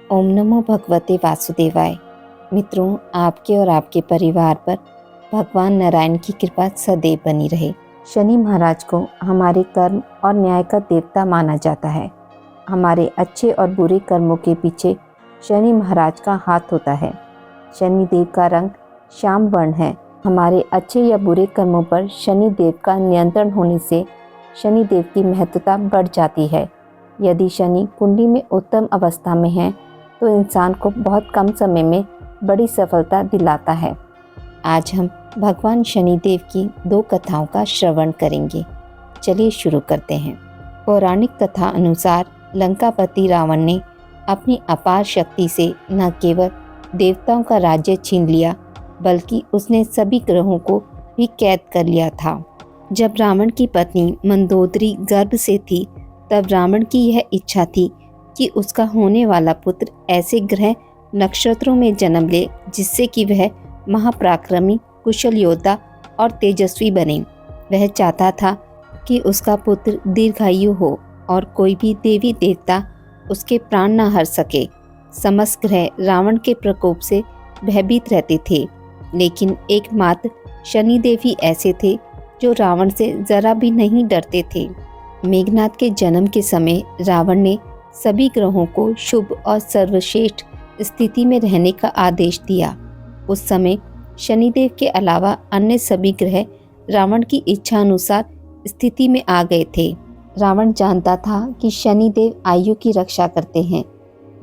ओम नमो भगवते वासुदेवाय। मित्रों, आपके और आपके परिवार पर भगवान नारायण की कृपा सदैव बनी रहे। शनि महाराज को हमारे कर्म और न्याय का देवता माना जाता है। हमारे अच्छे और बुरे कर्मों के पीछे शनि महाराज का हाथ होता है। शनि देव का रंग श्याम वर्ण है। हमारे अच्छे या बुरे कर्मों पर शनि देव का नियंत्रण होने से शनि देव की महत्ता बढ़ जाती है। यदि शनि कुंडली में उत्तम अवस्था में है तो इंसान को बहुत कम समय में बड़ी सफलता दिलाता है। आज हम भगवान शनिदेव की 2 कथाओं का श्रवण करेंगे। चलिए शुरू करते हैं। पौराणिक कथा अनुसार लंकापति रावण ने अपनी अपार शक्ति से न केवल देवताओं का राज्य छीन लिया बल्कि उसने सभी ग्रहों को भी कैद कर लिया था। जब रावण की पत्नी मंदोदरी गर्भ से थी तब रावण की यह इच्छा थी कि उसका होने वाला पुत्र ऐसे ग्रह नक्षत्रों में जन्म ले जिससे कि वह महापराक्रमी, कुशल योद्धा और तेजस्वी बने। वह चाहता था कि उसका पुत्र दीर्घायु हो और कोई भी देवी देवता उसके प्राण न हर सके। समस्त ग्रह रावण के प्रकोप से भयभीत रहते थे, लेकिन एकमात्र शनिदेव ही ऐसे थे जो रावण से जरा भी नहीं डरते थे। मेघनाद के जन्म के समय रावण ने सभी ग्रहों को शुभ और सर्वश्रेष्ठ स्थिति में रहने का आदेश दिया। उस समय शनिदेव के अलावा अन्य सभी ग्रह रावण की इच्छा अनुसार स्थिति में आ गए थे। रावण जानता था कि शनिदेव आयु की रक्षा करते हैं,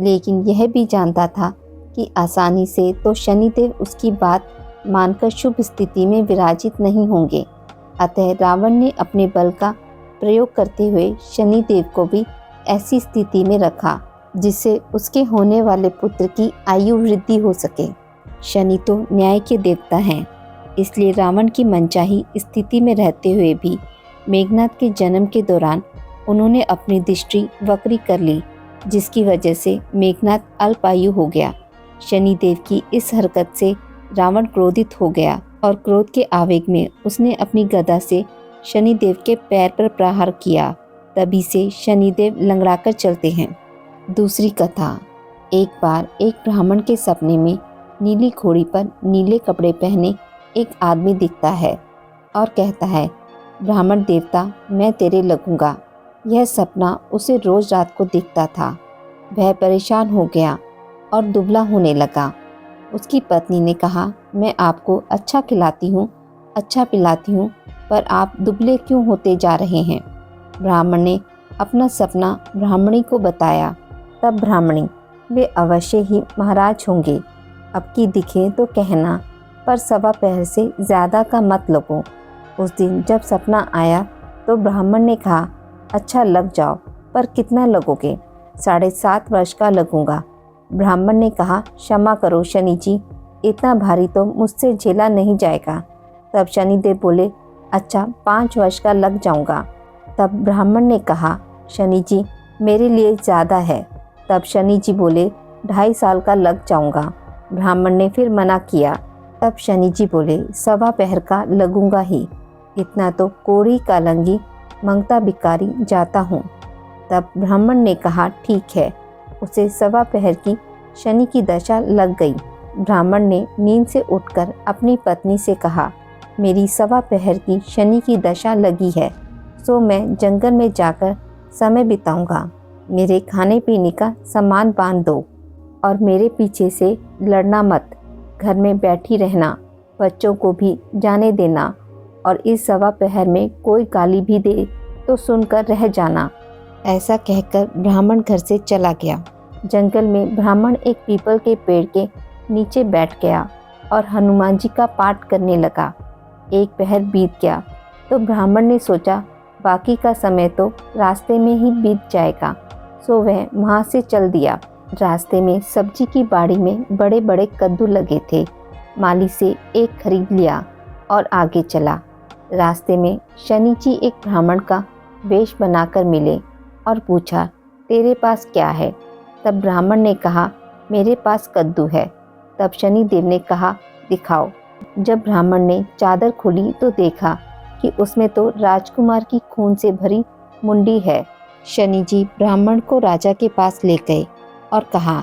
लेकिन यह भी जानता था कि आसानी से तो शनिदेव उसकी बात मानकर शुभ स्थिति में विराजित नहीं होंगे। अतः रावण ने अपने बल का प्रयोग करते हुए शनिदेव को भी ऐसी स्थिति में रखा जिससे उसके होने वाले पुत्र की आयु वृद्धि हो सके। शनि तो न्याय के देवता हैं, इसलिए रावण की मनचाही स्थिति में रहते हुए भी मेघनाद के जन्म के दौरान उन्होंने अपनी दृष्टि वक्री कर ली, जिसकी वजह से मेघनाद अल्पायु हो गया। शनिदेव की इस हरकत से रावण क्रोधित हो गया और क्रोध के आवेग में उसने अपनी गदा से शनिदेव के पैर पर प्रहार किया। तभी से शनिदेव लंगड़ाकर चलते हैं। दूसरी कथा। एक बार एक ब्राह्मण के सपने में नीली घोड़ी पर नीले कपड़े पहने एक आदमी दिखता है और कहता है, ब्राह्मण देवता, मैं तेरे लगूंगा। यह सपना उसे रोज रात को दिखता था। वह परेशान हो गया और दुबला होने लगा। उसकी पत्नी ने कहा, मैं आपको अच्छा खिलाती हूँ, अच्छा पिलाती हूँ, पर आप दुबले क्यों होते जा रहे हैं। ब्राह्मण ने अपना सपना ब्राह्मणी को बताया। तब ब्राह्मणी, वे अवश्य ही महाराज होंगे, अब की दिखे तो कहना, पर 1.25 पहर से ज़्यादा का मत लगो। उस दिन जब सपना आया तो ब्राह्मण ने कहा, अच्छा लग जाओ, पर कितना लगोगे। 7.5 वर्ष का लगूंगा। ब्राह्मण ने कहा, क्षमा करो शनि जी, इतना भारी तो मुझसे झेला नहीं जाएगा। तब शनिदेव बोले, अच्छा 5 वर्ष का लग जाऊंगा। तब ब्राह्मण ने कहा, शनि जी मेरे लिए ज़्यादा है। तब शनि जी बोले, 2.5 साल का लग जाऊंगा। ब्राह्मण ने फिर मना किया। तब शनि जी बोले, 1.25 पहर का लगूंगा ही, इतना तो कोड़ी कालंगी मंगता भिकारी जाता हूँ। तब ब्राह्मण ने कहा, ठीक है। उसे 1.25 पहर की शनि की दशा लग गई। ब्राह्मण ने नींद से उठकर अपनी पत्नी से कहा, मेरी 1.25 पहर की शनि की दशा लगी है, सो मैं जंगल में जाकर समय बिताऊंगा। मेरे खाने पीने का सामान बांध दो और मेरे पीछे से लड़ना मत। घर में बैठी रहना, बच्चों को भी जाने देना, और इस 1.25 पहर में कोई गाली भी दे तो सुनकर रह जाना। ऐसा कहकर ब्राह्मण घर से चला गया। जंगल में ब्राह्मण एक पीपल के पेड़ के नीचे बैठ गया और हनुमान जी का पाठ करने लगा। 1 पहर बीत गया तो ब्राह्मण ने सोचा, बाकी का समय तो रास्ते में ही बीत जाएगा, सो वह वहाँ से चल दिया। रास्ते में सब्जी की बाड़ी में बड़े बड़े कद्दू लगे थे। माली से एक खरीद लिया और आगे चला। रास्ते में शनि जी एक ब्राह्मण का वेश बनाकर मिले और पूछा, तेरे पास क्या है। तब ब्राह्मण ने कहा, मेरे पास कद्दू है। तब शनि देव ने कहा, दिखाओ। जब ब्राह्मण ने चादर खोली तो देखा कि उसमें तो राजकुमार की खून से भरी मुंडी है। शनि जी ब्राह्मण को राजा के पास ले गए और कहा,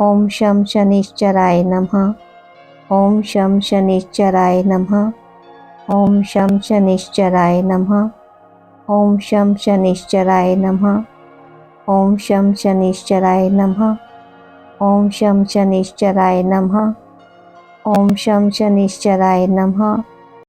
ओम शम शनिश्चराय नमः। ओम शम शनिश्चराय नमः। ओम शम शनिश्चराय नमः। ओम शम शनिश्चराय नमः। ओम शम शनिश्चराय नमः। ओम शम शनिश्चराय नमः। ओम शम शनिश्चराय नमः।